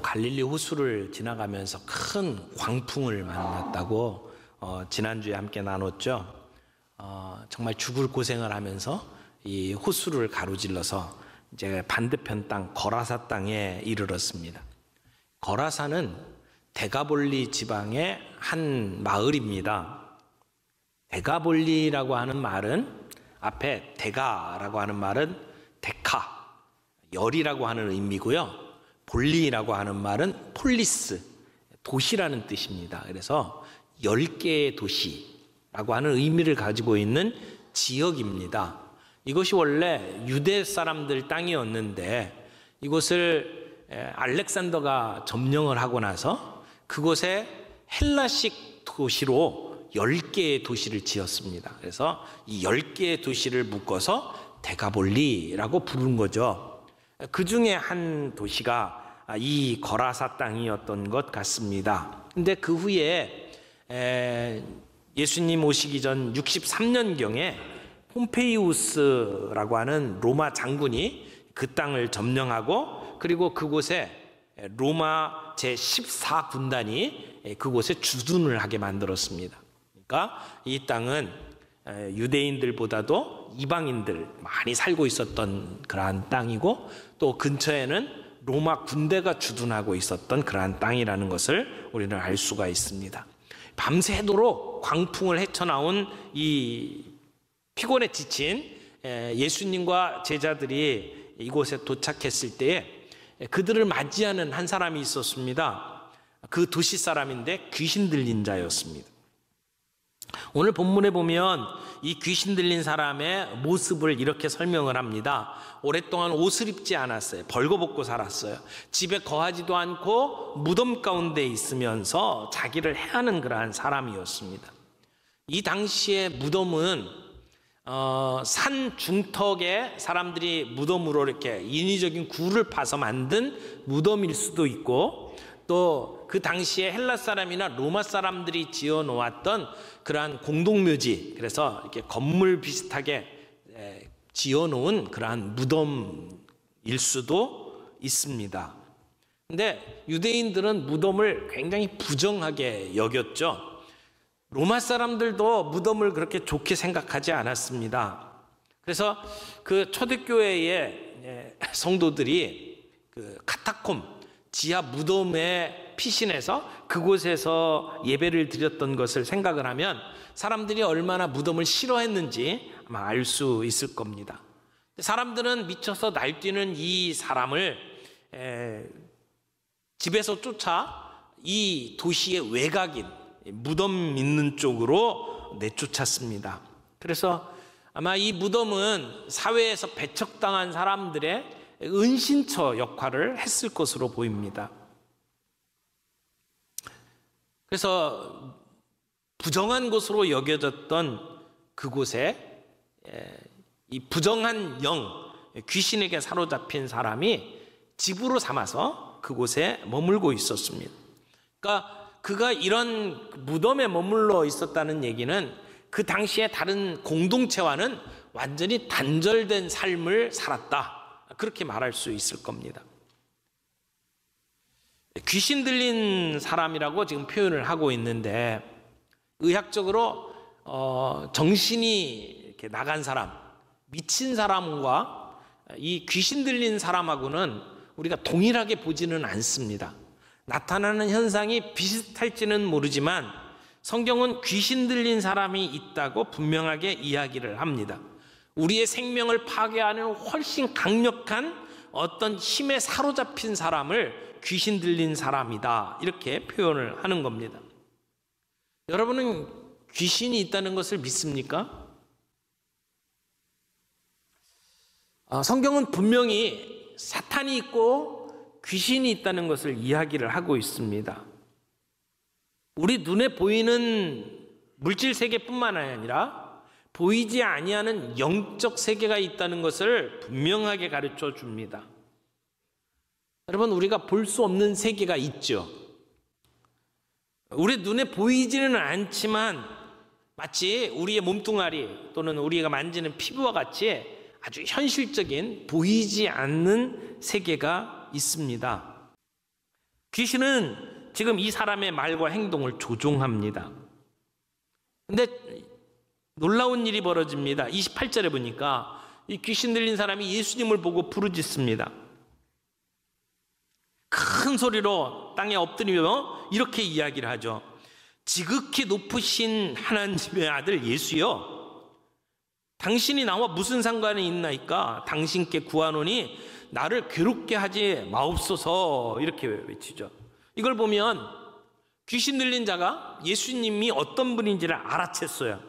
갈릴리 호수를 지나가면서 큰 광풍을 만났다고 지난주에 함께 나눴죠. 정말 죽을 고생을 하면서 이 호수를 가로질러서 이제 반대편 땅 거라사 땅에 이르렀습니다. 거라사는 데가볼리 지방의 한 마을입니다. 데가볼리라고 하는 말은 앞에 데가라고 하는 말은 데카, 열이라고 하는 의미고요. 볼리라고 하는 말은 폴리스, 도시라는 뜻입니다. 그래서 10개의 도시라고 하는 의미를 가지고 있는 지역입니다. 이것이 원래 유대 사람들 땅이었는데 이곳을 알렉산더가 점령을 하고 나서 그곳에 헬라식 도시로 10개의 도시를 지었습니다. 그래서 이 10개의 도시를 묶어서 데가볼리라고 부른 거죠. 그 중에 한 도시가 이 거라사 땅이었던 것 같습니다. 근데 그 후에 예수님 오시기 전 63년경에 폼페이우스라고 하는 로마 장군이 그 땅을 점령하고 그리고 그곳에 로마 제14군단이 그곳에 주둔을 하게 만들었습니다. 그러니까 이 땅은 유대인들보다도 이방인들 많이 살고 있었던 그러한 땅이고 또 근처에는 로마 군대가 주둔하고 있었던 그러한 땅이라는 것을 우리는 알 수가 있습니다. 밤새도록 광풍을 헤쳐나온 이 피곤에 지친 예수님과 제자들이 이곳에 도착했을 때에 그들을 맞이하는 한 사람이 있었습니다. 그 도시 사람인데 귀신 들린 자였습니다. 오늘 본문에 보면 이 귀신 들린 사람의 모습을 이렇게 설명을 합니다. 오랫동안 옷을 입지 않았어요. 벌거벗고 살았어요. 집에 거하지도 않고 무덤 가운데 있으면서 자기를 해하는 그러한 사람이었습니다. 이 당시에 무덤은 산 중턱에 사람들이 무덤으로 이렇게 인위적인 굴을 파서 만든 무덤일 수도 있고 또 그 당시에 헬라 사람이나 로마 사람들이 지어 놓았던 그러한 공동묘지, 그래서 이렇게 건물 비슷하게 지어 놓은 그러한 무덤일 수도 있습니다. 근데 유대인들은 무덤을 굉장히 부정하게 여겼죠. 로마 사람들도 무덤을 그렇게 좋게 생각하지 않았습니다. 그래서 그 초대교회의 성도들이 그 카타콤, 지하 무덤에 피신해서 그곳에서 예배를 드렸던 것을 생각을 하면 사람들이 얼마나 무덤을 싫어했는지 아마 알 수 있을 겁니다. 사람들은 미쳐서 날뛰는 이 사람을 집에서 쫓아 이 도시의 외곽인 무덤 있는 쪽으로 내쫓았습니다. 그래서 아마 이 무덤은 사회에서 배척당한 사람들의 은신처 역할을 했을 것으로 보입니다. 그래서 부정한 곳으로 여겨졌던 그곳에 이 부정한 영, 귀신에게 사로잡힌 사람이 집으로 삼아서 그곳에 머물고 있었습니다. 그러니까 그가 이런 무덤에 머물러 있었다는 얘기는 그 당시에 다른 공동체와는 완전히 단절된 삶을 살았다, 그렇게 말할 수 있을 겁니다. 귀신 들린 사람이라고 지금 표현을 하고 있는데 의학적으로 정신이 이렇게 나간 사람, 미친 사람과 이 귀신 들린 사람하고는 우리가 동일하게 보지는 않습니다. 나타나는 현상이 비슷할지는 모르지만 성경은 귀신 들린 사람이 있다고 분명하게 이야기를 합니다. 우리의 생명을 파괴하는 훨씬 강력한 어떤 힘에 사로잡힌 사람을 귀신 들린 사람이다, 이렇게 표현을 하는 겁니다. 여러분은 귀신이 있다는 것을 믿습니까? 성경은 분명히 사탄이 있고 귀신이 있다는 것을 이야기를 하고 있습니다. 우리 눈에 보이는 물질 세계뿐만 아니라 보이지 아니하는 영적 세계가 있다는 것을 분명하게 가르쳐 줍니다. 여러분, 우리가 볼 수 없는 세계가 있죠. 우리 눈에 보이지는 않지만 마치 우리의 몸뚱아리 또는 우리가 만지는 피부와 같이 아주 현실적인 보이지 않는 세계가 있습니다. 귀신은 지금 이 사람의 말과 행동을 조종합니다. 근데 놀라운 일이 벌어집니다. 28절에 보니까 이 귀신 들린 사람이 예수님을 보고 부르짖습니다. 큰 소리로 땅에 엎드리며 이렇게 이야기를 하죠. 지극히 높으신 하나님의 아들 예수여, 당신이 나와 무슨 상관이 있나이까? 당신께 구하노니 나를 괴롭게 하지 마옵소서. 이렇게 외치죠. 이걸 보면 귀신 들린 자가 예수님이 어떤 분인지를 알아챘어요.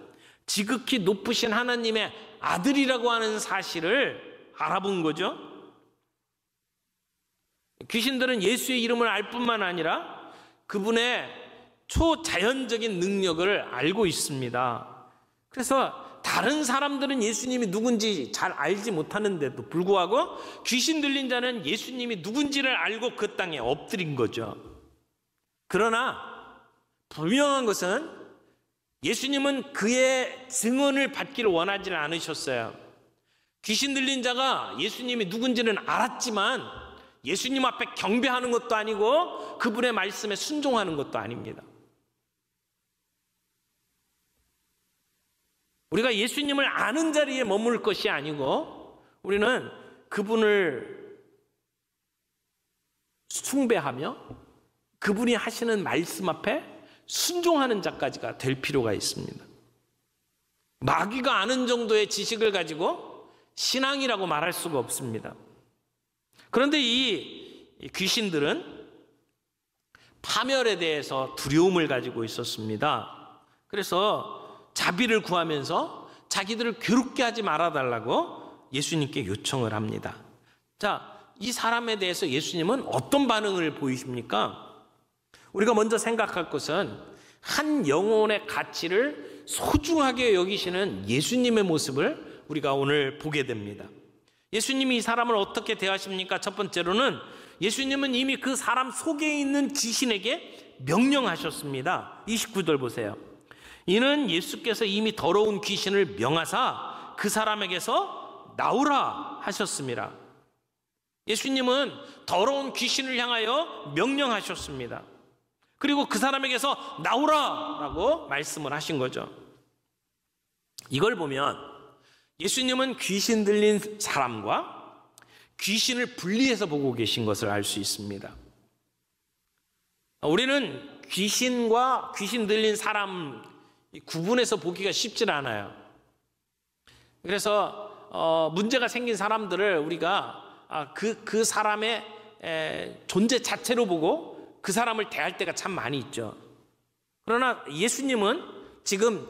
지극히 높으신 하나님의 아들이라고 하는 사실을 알아본 거죠. 귀신들은 예수의 이름을 알 뿐만 아니라 그분의 초자연적인 능력을 알고 있습니다. 그래서 다른 사람들은 예수님이 누군지 잘 알지 못하는데도 불구하고 귀신 들린 자는 예수님이 누군지를 알고 그 땅에 엎드린 거죠. 그러나 분명한 것은 예수님은 그의 증언을 받기를 원하지는 않으셨어요. 귀신 들린 자가 예수님이 누군지는 알았지만 예수님 앞에 경배하는 것도 아니고 그분의 말씀에 순종하는 것도 아닙니다. 우리가 예수님을 아는 자리에 머물 것이 아니고 우리는 그분을 숭배하며 그분이 하시는 말씀 앞에 순종하는 자까지가 될 필요가 있습니다. 마귀가 아는 정도의 지식을 가지고 신앙이라고 말할 수가 없습니다. 그런데 이 귀신들은 파멸에 대해서 두려움을 가지고 있었습니다. 그래서 자비를 구하면서 자기들을 괴롭게 하지 말아달라고 예수님께 요청을 합니다. 자, 이 사람에 대해서 예수님은 어떤 반응을 보이십니까? 우리가 먼저 생각할 것은 한 영혼의 가치를 소중하게 여기시는 예수님의 모습을 우리가 오늘 보게 됩니다. 예수님이 이 사람을 어떻게 대하십니까? 첫 번째로는 예수님은 이미 그 사람 속에 있는 귀신에게 명령하셨습니다. 29절 보세요. 이는 예수께서 이미 더러운 귀신을 명하사 그 사람에게서 나오라 하셨습니다. 예수님은 더러운 귀신을 향하여 명령하셨습니다. 그리고 그 사람에게서 나오라라고 말씀을 하신 거죠. 이걸 보면 예수님은 귀신 들린 사람과 귀신을 분리해서 보고 계신 것을 알 수 있습니다. 우리는 귀신과 귀신 들린 사람 구분해서 보기가 쉽지 않아요. 그래서 문제가 생긴 사람들을 우리가 그 사람의 존재 자체로 보고 그 사람을 대할 때가 참 많이 있죠. 그러나 예수님은 지금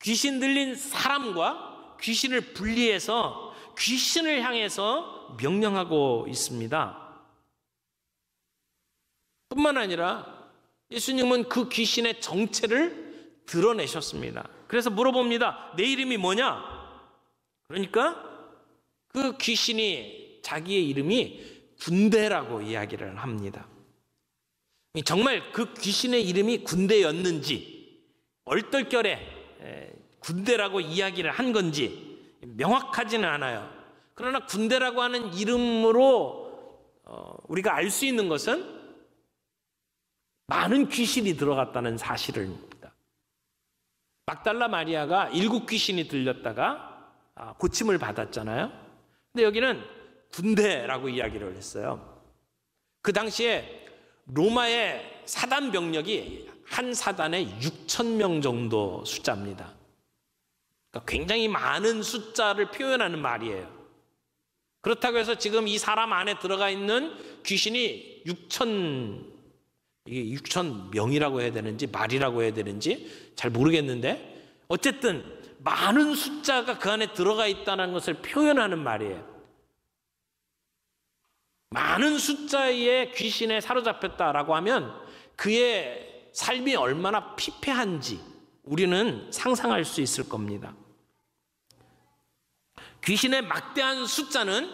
귀신 들린 사람과 귀신을 분리해서 귀신을 향해서 명령하고 있습니다. 뿐만 아니라 예수님은 그 귀신의 정체를 드러내셨습니다. 그래서 물어봅니다. 내 이름이 뭐냐? 그러니까 그 귀신이 자기의 이름이 군대라고 이야기를 합니다. 정말 그 귀신의 이름이 군대였는지 얼떨결에 군대라고 이야기를 한 건지 명확하지는 않아요. 그러나 군대라고 하는 이름으로 우리가 알 수 있는 것은 많은 귀신이 들어갔다는 사실입니다. 막달라 마리아가 7 귀신이 들렸다가 고침을 받았잖아요. 근데 여기는 군대라고 이야기를 했어요. 그 당시에 로마의 사단 병력이 한 사단에 6,000명 정도 숫자입니다. 그러니까 굉장히 많은 숫자를 표현하는 말이에요. 그렇다고 해서 지금 이 사람 안에 들어가 있는 귀신이 6,000명이라고 해야 되는지 말이라고 해야 되는지 잘 모르겠는데 어쨌든 많은 숫자가 그 안에 들어가 있다는 것을 표현하는 말이에요. 많은 숫자의 귀신에 사로잡혔다라고 하면 그의 삶이 얼마나 피폐한지 우리는 상상할 수 있을 겁니다. 귀신의 막대한 숫자는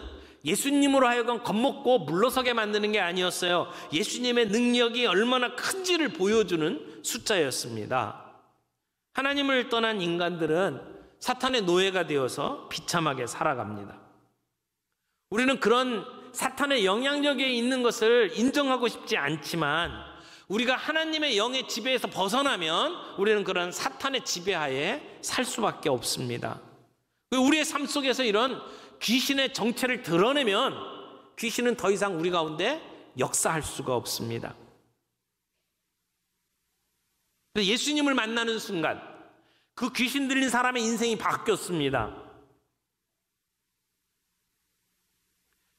예수님으로 하여금 겁먹고 물러서게 만드는 게 아니었어요. 예수님의 능력이 얼마나 큰지를 보여주는 숫자였습니다. 하나님을 떠난 인간들은 사탄의 노예가 되어서 비참하게 살아갑니다. 우리는 그런 사탄의 영향력에 있는 것을 인정하고 싶지 않지만 우리가 하나님의 영의 지배에서 벗어나면 우리는 그런 사탄의 지배하에 살 수밖에 없습니다. 우리의 삶 속에서 이런 귀신의 정체를 드러내면 귀신은 더 이상 우리 가운데 역사할 수가 없습니다. 예수님을 만나는 순간 그 귀신 들린 사람의 인생이 바뀌었습니다.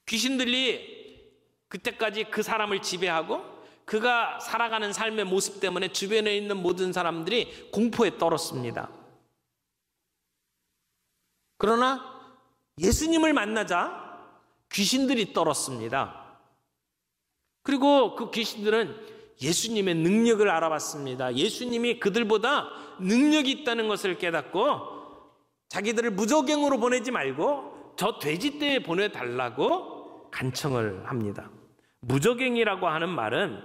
귀신들이 그때까지 그 사람을 지배하고 그가 살아가는 삶의 모습 때문에 주변에 있는 모든 사람들이 공포에 떨었습니다. 그러나 예수님을 만나자 귀신들이 떨었습니다. 그리고 그 귀신들은 예수님의 능력을 알아봤습니다. 예수님이 그들보다 능력이 있다는 것을 깨닫고 자기들을 무저갱으로 보내지 말고 저 돼지떼에 보내달라고 간청을 합니다. 무저갱이라고 하는 말은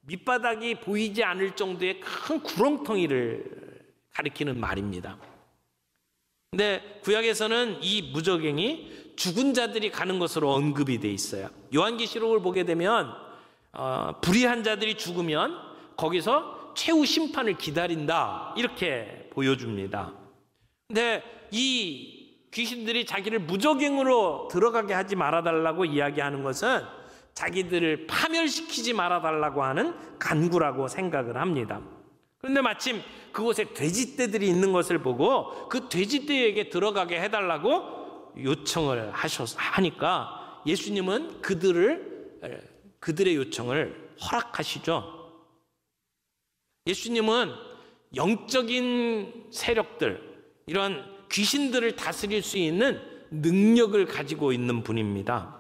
밑바닥이 보이지 않을 정도의 큰 구렁텅이를 가리키는 말입니다. 근데 구약에서는 이 무저갱이 죽은 자들이 가는 것으로 언급이 돼 있어요. 요한계시록을 보게 되면 불의한 자들이 죽으면 거기서 최후 심판을 기다린다 이렇게 보여줍니다. 근데 이 귀신들이 자기를 무저갱으로 들어가게 하지 말아달라고 이야기하는 것은 자기들을 파멸시키지 말아달라고 하는 간구라고 생각을 합니다. 그런데 마침 그곳에 돼지떼들이 있는 것을 보고 그 돼지떼에게 들어가게 해달라고 요청을 하니까 예수님은 그들의 요청을 허락하시죠. 예수님은 영적인 세력들, 이런 귀신들을 다스릴 수 있는 능력을 가지고 있는 분입니다.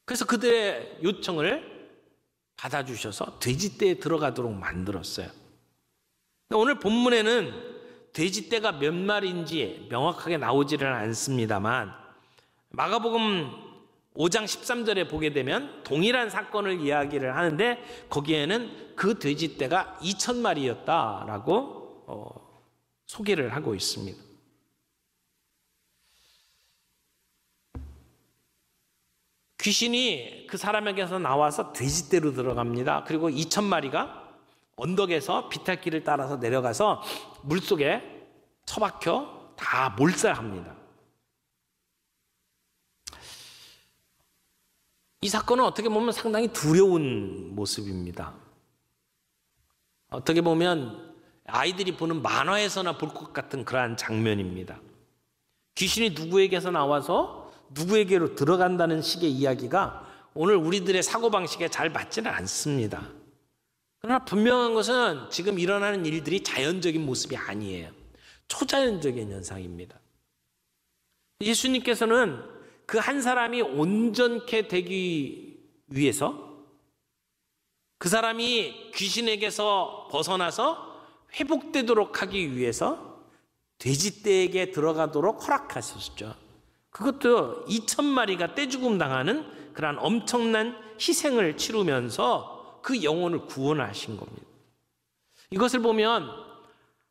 그래서 그들의 요청을 받아주셔서 돼지떼에 들어가도록 만들었어요. 오늘 본문에는 돼지떼가 몇 마리인지 명확하게 나오지는 않습니다만 마가복음 5장 13절에 보게 되면 동일한 사건을 이야기를 하는데 거기에는 그 돼지떼가 2,000마리였다라고 소개를 하고 있습니다. 귀신이 그 사람에게서 나와서 돼지떼로 들어갑니다. 그리고 2,000마리가 언덕에서 비탈길을 따라서 내려가서 물속에 처박혀 다 몰살합니다. 이 사건은 어떻게 보면 상당히 두려운 모습입니다. 어떻게 보면 아이들이 보는 만화에서나 볼 것 같은 그러한 장면입니다. 귀신이 누구에게서 나와서 누구에게로 들어간다는 식의 이야기가 오늘 우리들의 사고방식에 잘 맞지는 않습니다. 그러나 분명한 것은 지금 일어나는 일들이 자연적인 모습이 아니에요. 초자연적인 현상입니다. 예수님께서는 그 한 사람이 온전케 되기 위해서 그 사람이 귀신에게서 벗어나서 회복되도록 하기 위해서 돼지떼에게 들어가도록 허락하셨죠. 그것도 2,000마리가 떼죽음 당하는 그러한 엄청난 희생을 치르면서 그 영혼을 구원하신 겁니다. 이것을 보면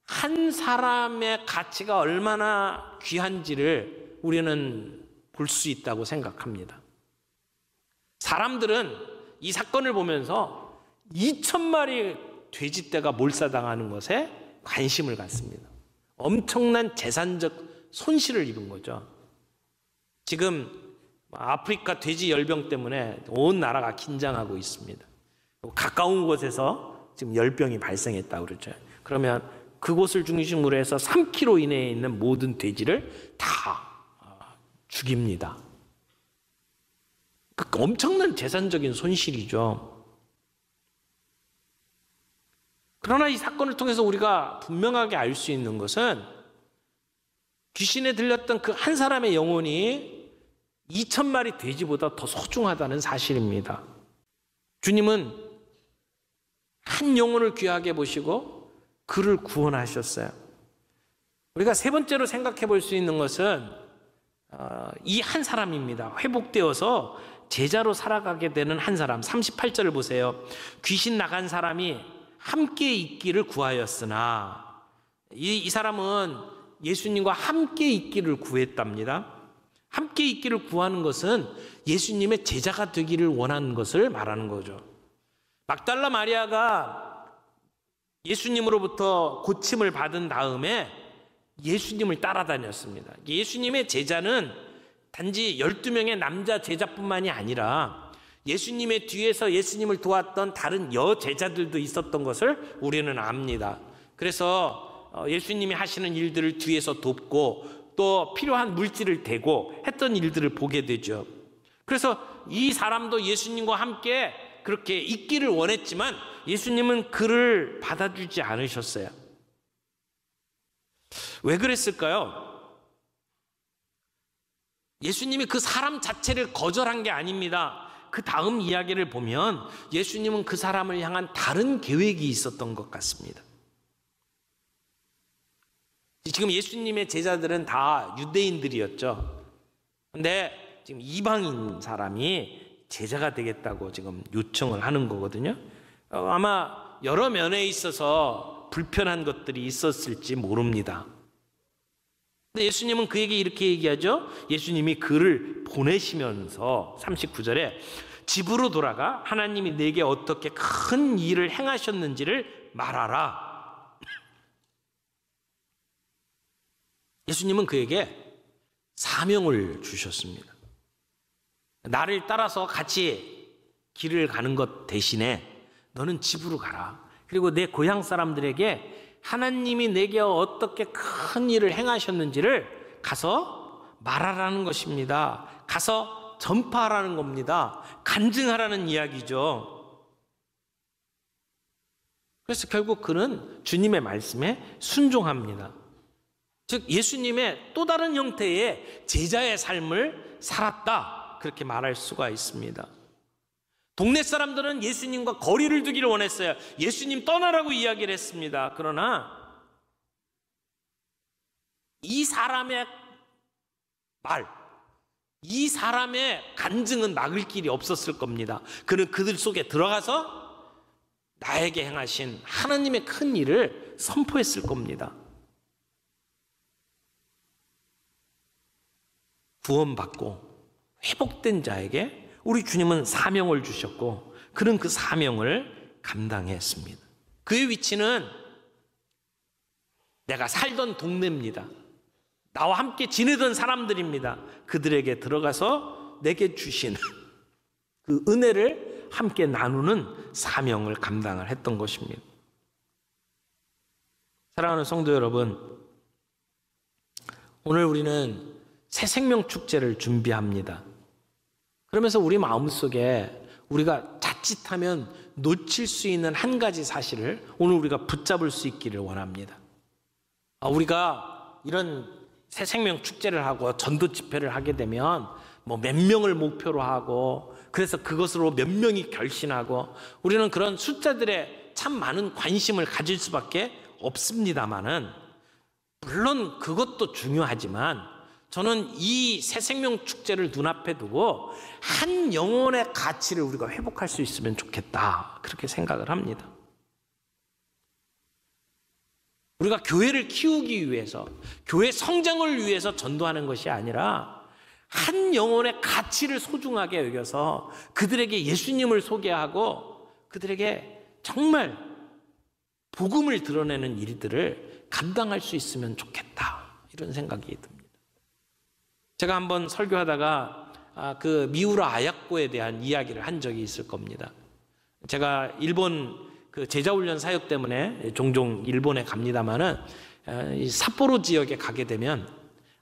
한 사람의 가치가 얼마나 귀한지를 우리는 볼 수 있다고 생각합니다. 사람들은 이 사건을 보면서 2,000마리 돼지떼가 몰살당하는 것에 관심을 갖습니다. 엄청난 재산적 손실을 입은 거죠. 지금 아프리카 돼지 열병 때문에 온 나라가 긴장하고 있습니다. 가까운 곳에서 지금 열병이 발생했다고 그러죠. 그러면 그곳을 중심으로 해서 3km 이내에 있는 모든 돼지를 다 죽입니다. 엄청난 재산적인 손실이죠. 그러나 이 사건을 통해서 우리가 분명하게 알 수 있는 것은 귀신에 들렸던 그 한 사람의 영혼이 2,000마리 돼지보다 더 소중하다는 사실입니다. 주님은 한 영혼을 귀하게 보시고 그를 구원하셨어요. 우리가 세 번째로 생각해 볼 수 있는 것은 이 한 사람입니다. 회복되어서 제자로 살아가게 되는 한 사람. 38절을 보세요. 귀신 나간 사람이 함께 있기를 구하였으나 이 사람은 예수님과 함께 있기를 구했답니다. 함께 있기를 구하는 것은 예수님의 제자가 되기를 원하는 것을 말하는 거죠. 막달라 마리아가 예수님으로부터 고침을 받은 다음에 예수님을 따라다녔습니다. 예수님의 제자는 단지 12명의 남자 제자뿐만이 아니라 예수님의 뒤에서 예수님을 도왔던 다른 여제자들도 있었던 것을 우리는 압니다. 그래서 예수님이 하시는 일들을 뒤에서 돕고 또 필요한 물질을 대고 했던 일들을 보게 되죠. 그래서 이 사람도 예수님과 함께 그렇게 있기를 원했지만 예수님은 그를 받아주지 않으셨어요. 왜 그랬을까요? 예수님이 그 사람 자체를 거절한 게 아닙니다. 그 다음 이야기를 보면 예수님은 그 사람을 향한 다른 계획이 있었던 것 같습니다. 지금 예수님의 제자들은 다 유대인들이었죠. 근데 지금 이방인 사람이 제자가 되겠다고 지금 요청을 하는 거거든요. 아마 여러 면에 있어서 불편한 것들이 있었을지 모릅니다. 근데 예수님은 그에게 이렇게 얘기하죠. 예수님이 그를 보내시면서 39절에 집으로 돌아가 하나님이 내게 어떻게 큰 일을 행하셨는지를 말하라. 예수님은 그에게 사명을 주셨습니다. 나를 따라서 같이 길을 가는 것 대신에 너는 집으로 가라. 그리고 내 고향 사람들에게 하나님이 내게 어떻게 큰 일을 행하셨는지를 가서 말하라는 것입니다. 가서 전파하라는 겁니다. 간증하라는 이야기죠. 그래서 결국 그는 주님의 말씀에 순종합니다. 즉 예수님의 또 다른 형태의 제자의 삶을 살았다, 그렇게 말할 수가 있습니다. 동네 사람들은 예수님과 거리를 두기를 원했어요. 예수님 떠나라고 이야기를 했습니다. 그러나 이 사람의 말, 이 사람의 간증은 막을 길이 없었을 겁니다. 그는 그들 속에 들어가서 나에게 행하신 하나님의 큰 일을 선포했을 겁니다. 구원받고 회복된 자에게 우리 주님은 사명을 주셨고 그는 그 사명을 감당했습니다. 그의 위치는 내가 살던 동네입니다. 나와 함께 지내던 사람들입니다. 그들에게 들어가서 내게 주신 그 은혜를 함께 나누는 사명을 감당을 했던 것입니다. 사랑하는 성도 여러분, 오늘 우리는 새 생명 축제를 준비합니다. 그러면서 우리 마음속에 우리가 자칫하면 놓칠 수 있는 한 가지 사실을 오늘 우리가 붙잡을 수 있기를 원합니다. 우리가 이런 새 생명 축제를 하고 전도 집회를 하게 되면 뭐 몇 명을 목표로 하고 그래서 그것으로 몇 명이 결신하고 우리는 그런 숫자들에 참 많은 관심을 가질 수밖에 없습니다만은, 물론 그것도 중요하지만 저는 이 새 생명 축제를 눈앞에 두고 한 영혼의 가치를 우리가 회복할 수 있으면 좋겠다, 그렇게 생각을 합니다. 우리가 교회를 키우기 위해서, 교회 성장을 위해서 전도하는 것이 아니라 한 영혼의 가치를 소중하게 여겨서 그들에게 예수님을 소개하고 그들에게 정말 복음을 드러내는 일들을 감당할 수 있으면 좋겠다, 이런 생각이 듭니다. 제가 한번 설교하다가 그 미우라 아야코에 대한 이야기를 한 적이 있을 겁니다. 제가 일본 그 제자훈련 사역 때문에 종종 일본에 갑니다만은 이 삿포로 지역에 가게 되면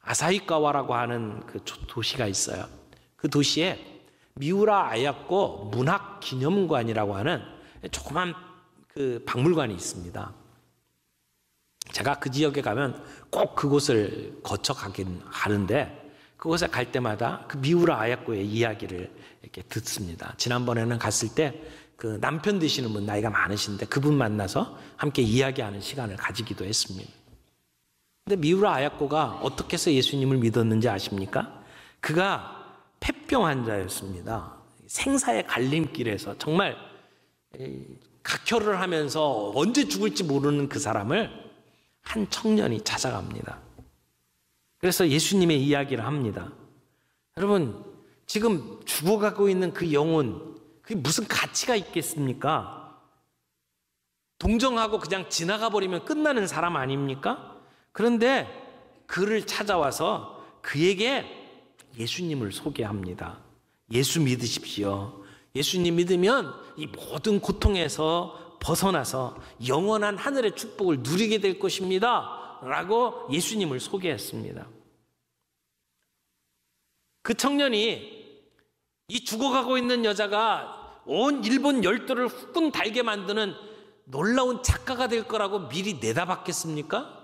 아사히가와라고 하는 그 도시가 있어요. 그 도시에 미우라 아야코 문학기념관이라고 하는 조그만 그 박물관이 있습니다. 제가 그 지역에 가면 꼭 그곳을 거쳐 가긴 하는데 그곳에 갈 때마다 그 미우라 아야코의 이야기를 이렇게 듣습니다. 지난번에는 갔을 때 그 남편 되시는 분, 나이가 많으신데 그분 만나서 함께 이야기하는 시간을 가지기도 했습니다. 근데 미우라 아야코가 어떻게 해서 예수님을 믿었는지 아십니까? 그가 폐병 환자였습니다. 생사의 갈림길에서 정말 각혈을 하면서 언제 죽을지 모르는 그 사람을 한 청년이 찾아갑니다. 그래서 예수님의 이야기를 합니다. 여러분, 지금 죽어가고 있는 그 영혼, 그게 무슨 가치가 있겠습니까? 동정하고 그냥 지나가 버리면 끝나는 사람 아닙니까? 그런데 그를 찾아와서 그에게 예수님을 소개합니다. 예수 믿으십시오. 예수님 믿으면 이 모든 고통에서 벗어나서 영원한 하늘의 축복을 누리게 될 것입니다. 라고 예수님을 소개했습니다. 그 청년이 이 죽어가고 있는 여자가 온 일본 열도를 후끈 달게 만드는 놀라운 작가가 될 거라고 미리 내다봤겠습니까?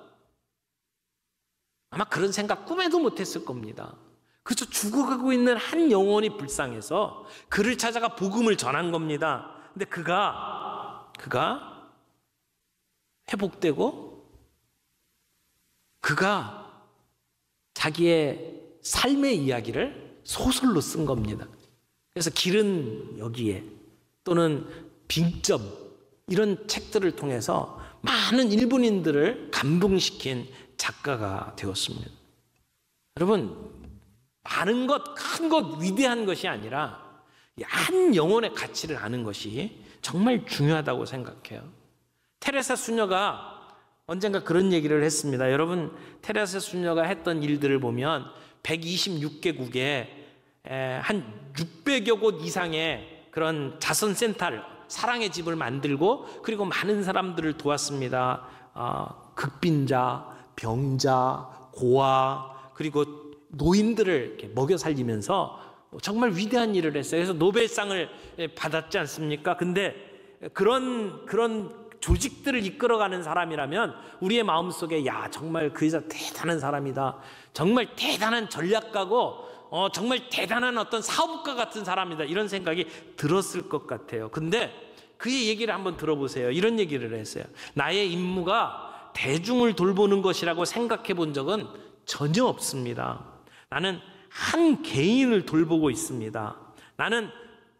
아마 그런 생각 꿈에도 못했을 겁니다. 그저 죽어가고 있는 한 영혼이 불쌍해서 그를 찾아가 복음을 전한 겁니다. 근데 그가 회복되고 그가 자기의 삶의 이야기를 소설로 쓴 겁니다. 그래서 길은 여기에 또는 빙점 이런 책들을 통해서 많은 일본인들을 감동시킨 작가가 되었습니다. 여러분, 많은 것, 큰 것, 위대한 것이 아니라 한 영혼의 가치를 아는 것이 정말 중요하다고 생각해요. 테레사 수녀가 언젠가 그런 얘기를 했습니다. 여러분, 테레사 수녀가 했던 일들을 보면 126개국에 한 600여 곳 이상의 그런 자선센터를, 사랑의 집을 만들고 그리고 많은 사람들을 도왔습니다. 극빈자, 병자, 고아, 그리고 노인들을 이렇게 먹여 살리면서 정말 위대한 일을 했어요. 그래서 노벨상을 받았지 않습니까? 근데 그런 조직들을 이끌어가는 사람이라면 우리의 마음속에 야, 정말 그 여자 대단한 사람이다. 정말 대단한 전략가고 정말 대단한 어떤 사업가 같은 사람이다. 이런 생각이 들었을 것 같아요. 근데 그의 얘기를 한번 들어보세요. 이런 얘기를 했어요. 나의 임무가 대중을 돌보는 것이라고 생각해 본 적은 전혀 없습니다. 나는 한 개인을 돌보고 있습니다. 나는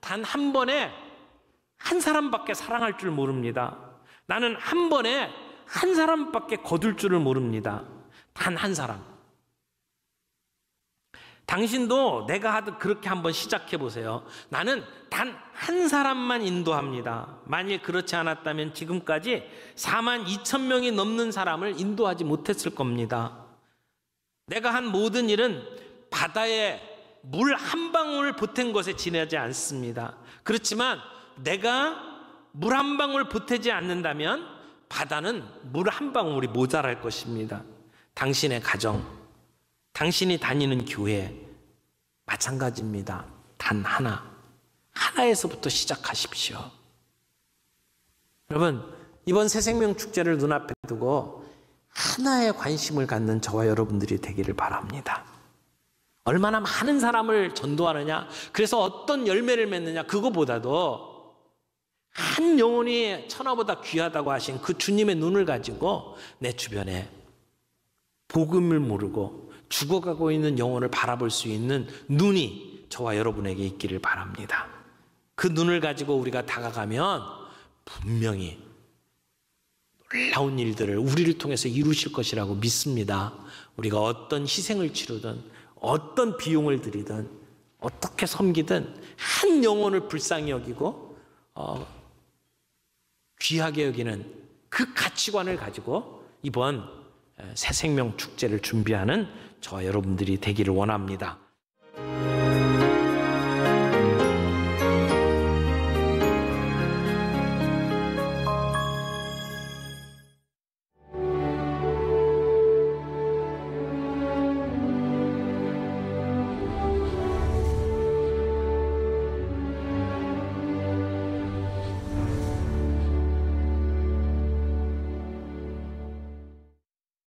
단 한 번에 한 사람밖에 사랑할 줄 모릅니다. 나는 한 번에 한 사람밖에 거둘 줄을 모릅니다. 단 한 사람. 당신도 내가 하듯 그렇게 한번 시작해 보세요. 나는 단 한 사람만 인도합니다. 만일 그렇지 않았다면 지금까지 42,000명이 넘는 사람을 인도하지 못했을 겁니다. 내가 한 모든 일은 바다에 물 한 방울 보탠 것에 지나지 않습니다. 그렇지만 내가 물 한 방울 보태지 않는다면 바다는 물 한 방울이 모자랄 것입니다. 당신의 가정, 당신이 다니는 교회 마찬가지입니다. 단 하나에서부터 시작하십시오. 여러분, 이번 새생명 축제를 눈앞에 두고 하나에 관심을 갖는 저와 여러분들이 되기를 바랍니다. 얼마나 많은 사람을 전도하느냐, 그래서 어떤 열매를 맺느냐, 그거보다도 한 영혼이 천하보다 귀하다고 하신 그 주님의 눈을 가지고 내 주변에 복음을 모르고 죽어가고 있는 영혼을 바라볼 수 있는 눈이 저와 여러분에게 있기를 바랍니다. 그 눈을 가지고 우리가 다가가면 분명히 놀라운 일들을 우리를 통해서 이루실 것이라고 믿습니다. 우리가 어떤 희생을 치르든 어떤 비용을 들이든 어떻게 섬기든 한 영혼을 불쌍히 여기고 귀하게 여기는 그 가치관을 가지고 이번 새생명 축제를 준비하는 저와 여러분들이 되기를 원합니다.